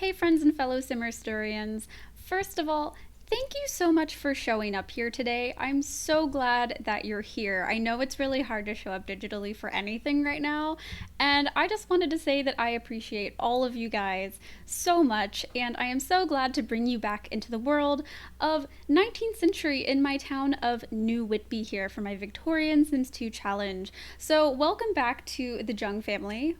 Hey friends and fellow Simmerstorians. First of all, thank you so much for showing up here today. I'm so glad that you're here. I know it's really hard to show up digitally for anything right now, and I just wanted to say that I appreciate all of you guys so much, and I am so glad to bring you back into the world of 19th century in my town of New Whitby here for my Victorian Sims 2 challenge. So welcome back to the Jung family,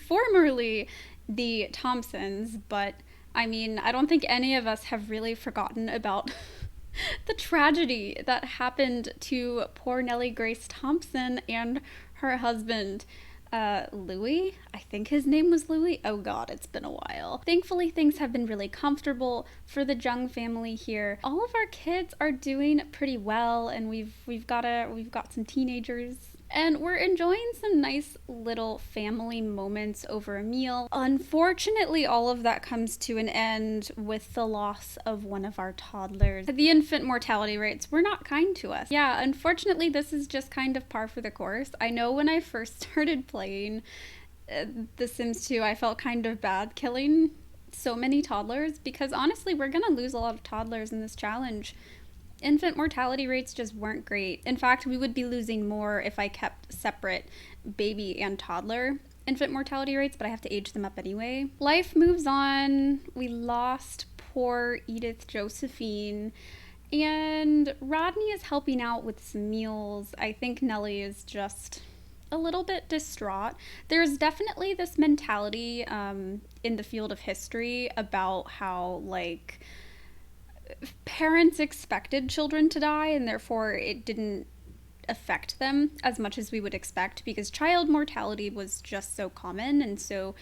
formerly the Thompsons, but I mean, I don't think any of us have really forgotten about the tragedy that happened to poor Nellie Grace Thompson and her husband, Louis. I think his name was Louis. Oh god, it's been a while. Thankfully, things have been really comfortable for the Jung family here. All of our kids are doing pretty well, and we've got some teenagers, and we're enjoying some nice little family moments over a meal. Unfortunately, all of that comes to an end with the loss of one of our toddlers. The infant mortality rates were not kind to us. Yeah, unfortunately, this is just kind of par for the course. I know when I first started playing The Sims 2, I felt kind of bad killing so many toddlers because honestly, we're gonna lose a lot of toddlers in this challenge. Infant mortality rates just weren't great. In fact, we would be losing more if I kept separate baby and toddler infant mortality rates, but I have to age them up anyway. Life moves on. We lost poor Edith Josephine, and Rodney is helping out with some meals. I think Nellie is just a little bit distraught. There's definitely this mentality in the field of history about how, like, parents expected children to die and therefore it didn't affect them as much as we would expect because child mortality was just so common, and so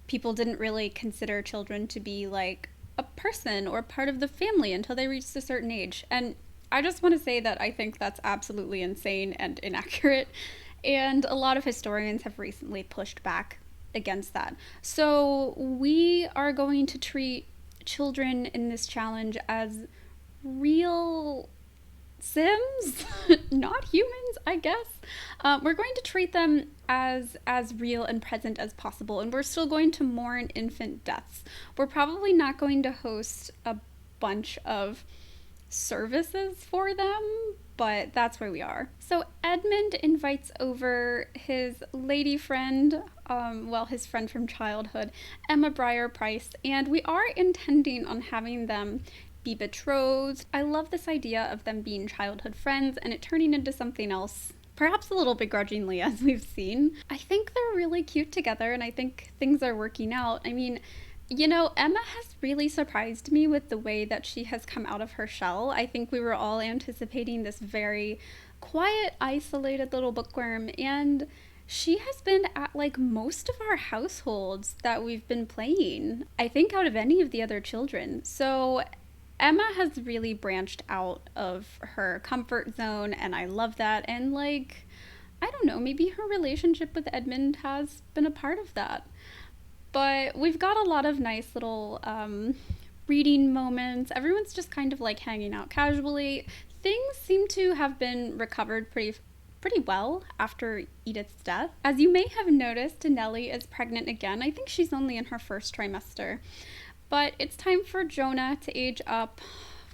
people didn't really consider children to be like a person or part of the family until they reached a certain age. And I just want to say that I think that's absolutely insane and inaccurate, and a lot of historians have recently pushed back against that. So we are going to treat children in this challenge as real Sims, not humans, I guess. We're going to treat them as real and present as possible, and we're still going to mourn infant deaths. We're probably not going to host a bunch of services for them, but that's where we are. So Edmund invites over his lady friend, his friend from childhood, Emma Breyer Price, and we are intending on having them be betrothed. I love this idea of them being childhood friends and it turning into something else, perhaps a little begrudgingly, as we've seen. I think they're really cute together, and I think things are working out. I mean, you know, Emma has really surprised me with the way that she has come out of her shell. I think we were all anticipating this very quiet, isolated little bookworm, and she has been at like most of our households that we've been playing, I think, out of any of the other children. So Emma has really branched out of her comfort zone, and I love that. And like, I don't know, maybe her relationship with Edmund has been a part of that. But we've got a lot of nice little reading moments. Everyone's just kind of like hanging out casually. Things seem to have been recovered pretty well after Edith's death. As you may have noticed, Nellie is pregnant again. I think she's only in her first trimester. But it's time for Jonah to age up.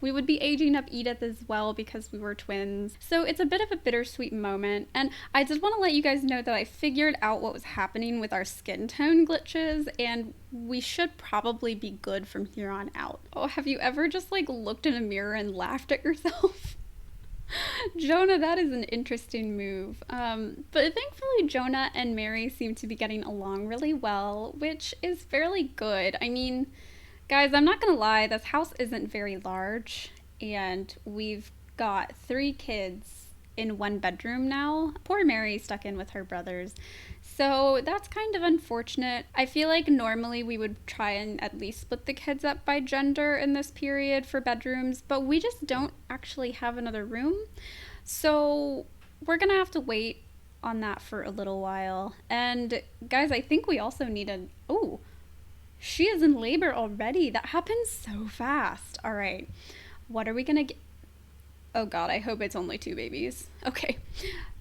We would be aging up Edith as well because we were twins. So it's a bit of a bittersweet moment. And I just want to let you guys know that I figured out what was happening with our skin tone glitches, and we should probably be good from here on out. Oh, have you ever just like looked in a mirror and laughed at yourself? Jonah, that is an interesting move. But thankfully Jonah and Mary seem to be getting along really well, which is fairly good. I mean, guys, I'm not gonna lie, this house isn't very large, and we've got 3 kids in 1 bedroom now. Poor Mary stuck in with her brothers, so that's kind of unfortunate. I feel like normally we would try and at least split the kids up by gender in this period for bedrooms, but we just don't actually have another room, so we're gonna have to wait on that for a little while. And guys, I think we also need oh, she is in labor already. That happens so fast. All right, what are we gonna get? Oh god, I hope it's only 2 babies. Okay.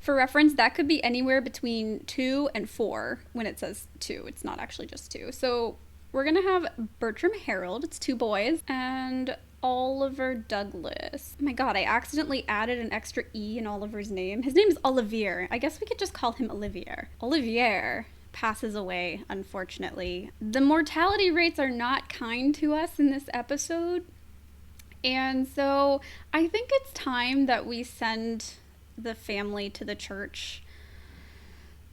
For reference, that could be anywhere between 2 and 4 when it says 2. It's not actually just 2. So We're gonna have Bertram Harold, it's 2 boys, and Oliver Douglas. Oh my god, I accidentally added an extra E in Oliver's name. His name is Olivier. I guess we could just call him Olivier. Olivier passes away, unfortunately. The mortality rates are not kind to us in this episode. And so I think it's time that we send the family to the church.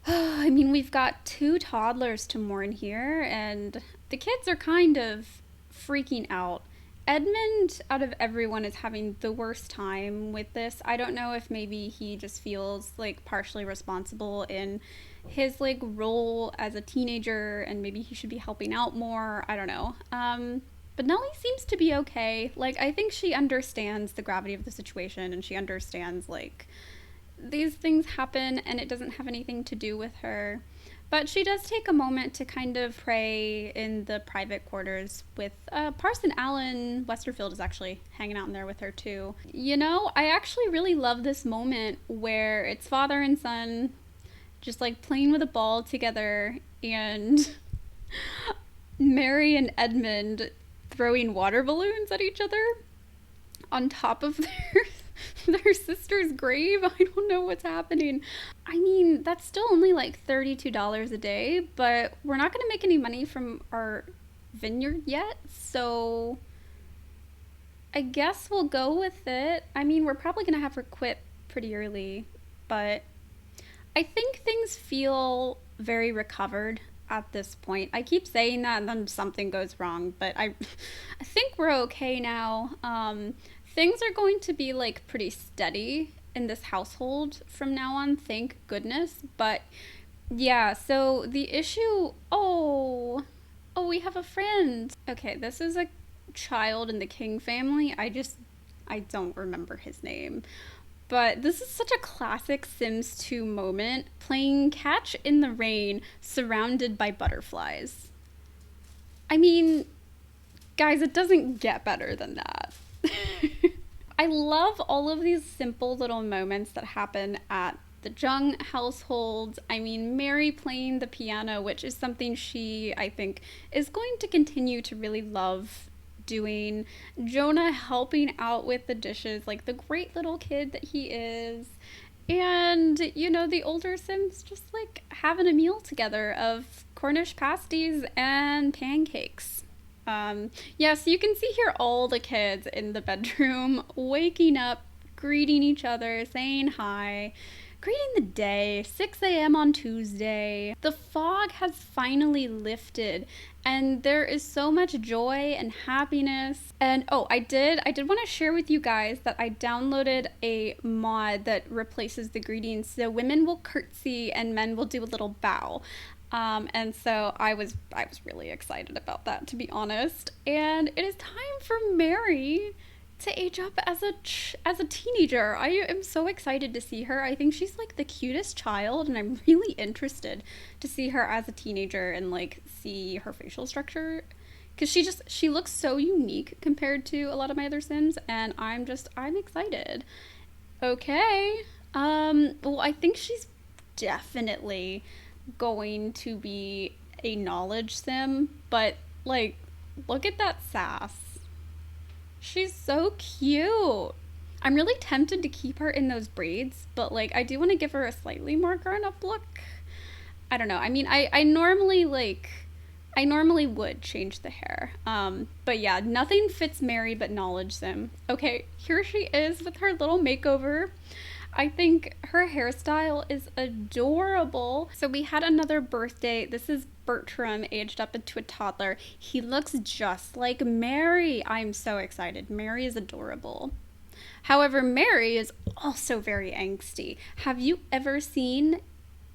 I mean, we've got 2 toddlers to mourn here, and the kids are kind of freaking out. Edmund, out of everyone, is having the worst time with this. I don't know if maybe he just feels like partially responsible in his like role as a teenager, and maybe he should be helping out more. I don't know. But Nellie seems to be okay. Like, I think she understands the gravity of the situation, and she understands, like, these things happen and it doesn't have anything to do with her. But she does take a moment to kind of pray in the private quarters with Parson Allen. Westerfield is actually hanging out in there with her too. You know, I actually really love this moment where it's father and son just like playing with a ball together, and Mary and Edmund throwing water balloons at each other on top of their sister's grave. I don't know what's happening. I mean, that's still only like $32 a day, but we're not going to make any money from our vineyard yet, so I guess we'll go with it. I mean, we're probably going to have her quit pretty early, but I think things feel very recovered at this point. I keep saying that and then something goes wrong, but I think we're okay now. Things are going to be like pretty steady in this household from now on, thank goodness. But yeah, so the issue, oh, we have a friend. Okay, this is a child in the King family. I don't remember his name. But this is such a classic Sims 2 moment, playing catch in the rain surrounded by butterflies. I mean, guys, it doesn't get better than that. I love all of these simple little moments that happen at the Jung household. I mean, Mary playing the piano, which is something she, I think, is going to continue to really love doing. Jonah helping out with the dishes like the great little kid that he is. And, you know, the older Sims just like having a meal together of Cornish pasties and pancakes. Yeah, so you can see here all the kids in the bedroom waking up, greeting each other, saying hi, greeting the day, 6 a.m. on Tuesday. The fog has finally lifted, and there is so much joy and happiness. And oh, I did want to share with you guys that I downloaded a mod that replaces the greetings, so women will curtsy and men will do a little bow. And so I was really excited about that, to be honest. And it is time for Mary to age up as a teenager. I am so excited to see her. I think she's like the cutest child, and I'm really interested to see her as a teenager and like see her facial structure, because she looks so unique compared to a lot of my other Sims, and I'm excited. Okay. Well, I think she's definitely going to be a knowledge Sim, but like, look at that sass. She's so cute. I'm really tempted to keep her in those braids, but like, I do want to give her a slightly more grown-up look. I don't know. I mean, I normally would change the hair. But yeah, nothing fits Mary but knowledge Sim. Okay, here she is with her little makeover. I think her hairstyle is adorable. So we had another birthday. This is Bertram, aged up into a toddler. He looks just like Mary. I'm so excited. Mary is adorable. However, Mary is also very angsty. Have you ever seen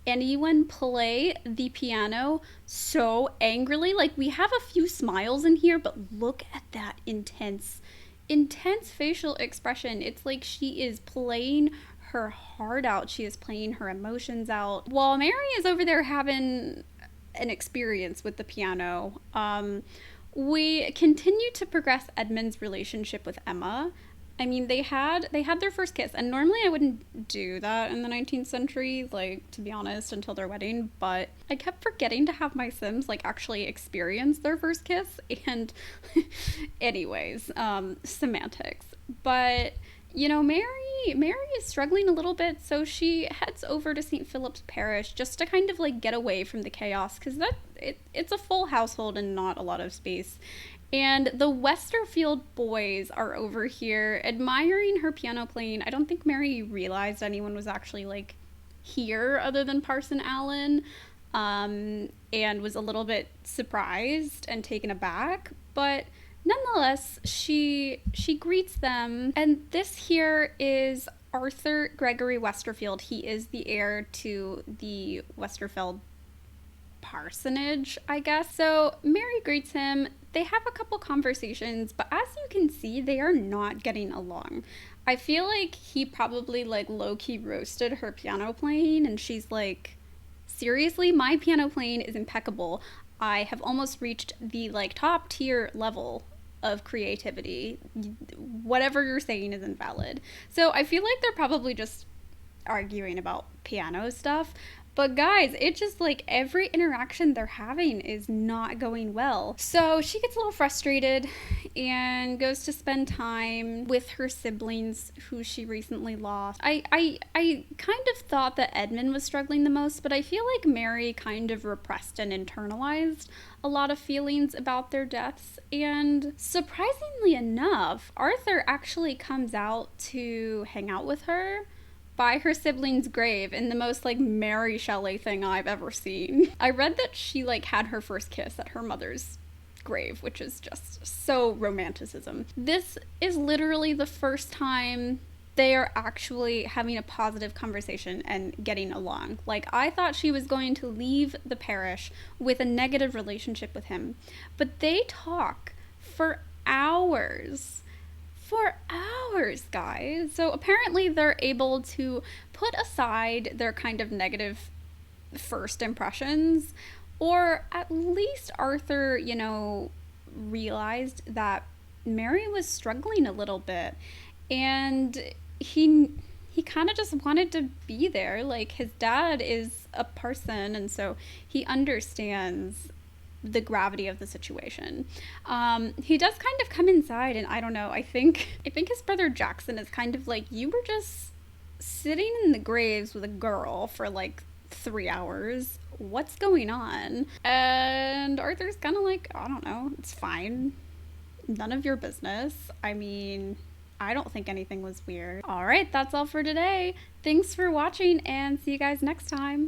anyone play the piano so angrily? Like, we have a few smiles in here, but look at that intense facial expression. It's like she is playing her heart out. She is playing her emotions out, while Mary is over there having an experience with the piano. We continue to progress Edmund's relationship with Emma. I mean, they had their first kiss, and normally I wouldn't do that in the 19th century, like to be honest, until their wedding. But I kept forgetting to have my Sims like actually experience their first kiss, and anyways, semantics. But Mary is struggling a little bit, so she heads over to St. Philip's Parish just to kind of like get away from the chaos, because it's a full household and not a lot of space. And the Westerfield boys are over here admiring her piano playing. I don't think Mary realized anyone was actually like here other than Parson Allen, and was a little bit surprised and taken aback. But nonetheless, she greets them, and this here is Arthur Gregory Westerfield. He is the heir to the Westerfield parsonage, I guess. So Mary greets him. They have a couple conversations, but as you can see, they are not getting along. I feel like he probably like low key roasted her piano playing, and she's like, seriously, my piano playing is impeccable. I have almost reached the like top tier level of creativity. Whatever you're saying is invalid. So I feel like they're probably just arguing about piano stuff. But guys, it just like every interaction they're having is not going well. So she gets a little frustrated and goes to spend time with her siblings who she recently lost. I kind of thought that Edmund was struggling the most, but I feel like Mary kind of repressed and internalized a lot of feelings about their deaths. And surprisingly enough, Arthur actually comes out to hang out with her by her sibling's grave in the most like Mary Shelley thing I've ever seen. I read that she like had her first kiss at her mother's grave, which is just so romanticism. This is literally the first time they are actually having a positive conversation and getting along. Like, I thought she was going to leave the parish with a negative relationship with him, but they talk for hours. For hours, guys. So apparently they're able to put aside their kind of negative first impressions, or at least Arthur, realized that Mary was struggling a little bit, and he kind of just wanted to be there. Like, his dad is a parson, and so he understands the gravity of the situation. He does kind of come inside, and I don't know, I think his brother Jackson is kind of like, you were just sitting in the graves with a girl for like 3 hours. What's going on? And Arthur's kind of like, I don't know, it's fine. None of your business. I mean, I don't think anything was weird. All right, that's all for today. Thanks for watching, and see you guys next time.